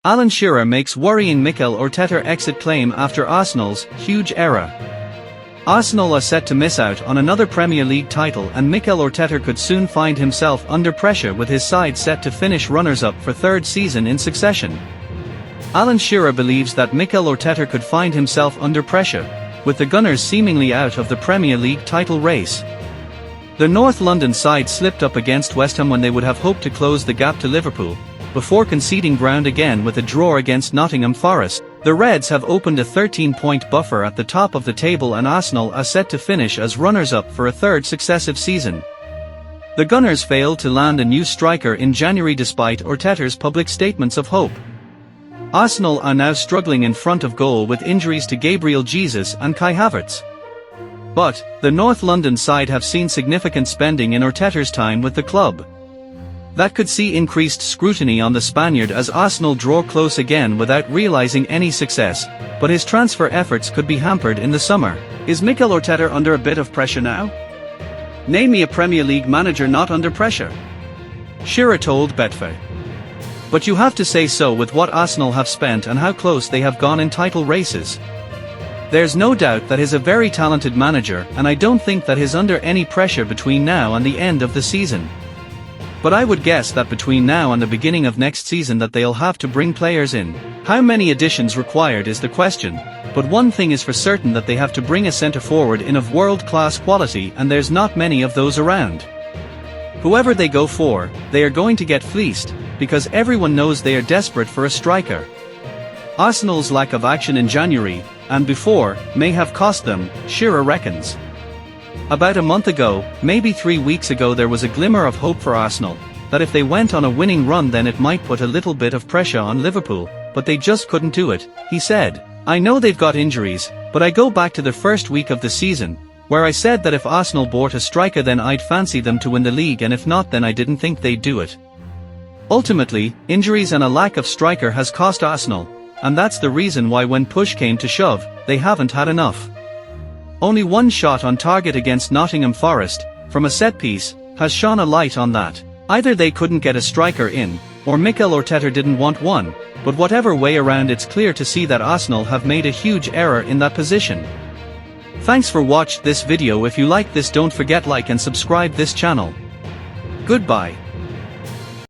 Alan Shearer makes worrying Mikel Arteta exit claim after Arsenal's huge error. Arsenal are set to miss out on another Premier League title, and Mikel Arteta could soon find himself under pressure with his side set to finish runners-up for third season in succession. Alan Shearer believes that Mikel Arteta could find himself under pressure, with the Gunners seemingly out of the Premier League title race. The North London side slipped up against West Ham when they would have hoped to close the gap to Liverpool, before conceding ground again with a draw against Nottingham Forest. The Reds have opened a 13-point buffer at the top of the table, and Arsenal are set to finish as runners-up for a third successive season. The Gunners failed to land a new striker in January despite Arteta's public statements of hope. Arsenal are now struggling in front of goal with injuries to Gabriel Jesus and Kai Havertz. But, the North London side have seen significant spending in Arteta's time with the club. That could see increased scrutiny on the Spaniard as Arsenal draw close again without realising any success, but his transfer efforts could be hampered in the summer. Is Mikel Arteta under a bit of pressure now? Name me a Premier League manager not under pressure. Shearer told Betfair. But you have to say so with what Arsenal have spent and how close they have gone in title races. There's no doubt that he's a very talented manager, and I don't think that he's under any pressure between now and the end of the season. But I would guess that between now and the beginning of next season that they'll have to bring players in. How many additions required is the question, but one thing is for certain, that they have to bring a centre-forward in of world-class quality, and there's not many of those around. Whoever they go for, they are going to get fleeced, because everyone knows they are desperate for a striker. Arsenal's lack of action in January, and before, may have cost them, Shearer reckons. About a month ago, maybe 3 weeks ago, there was a glimmer of hope for Arsenal, that if they went on a winning run then it might put a little bit of pressure on Liverpool, but they just couldn't do it, he said. I know they've got injuries, but I go back to the first week of the season, where I said that if Arsenal bought a striker then I'd fancy them to win the league, and if not then I didn't think they'd do it. Ultimately, injuries and a lack of striker has cost Arsenal, and that's the reason why when push came to shove, they haven't had enough. Only one shot on target against Nottingham Forest, from a set-piece, has shone a light on that. Either they couldn't get a striker in, or Mikel Arteta didn't want one, but whatever way around, it's clear to see that Arsenal have made a huge error in that position. Thanks for watching this video. If you like this, don't forget like and subscribe this channel. Goodbye.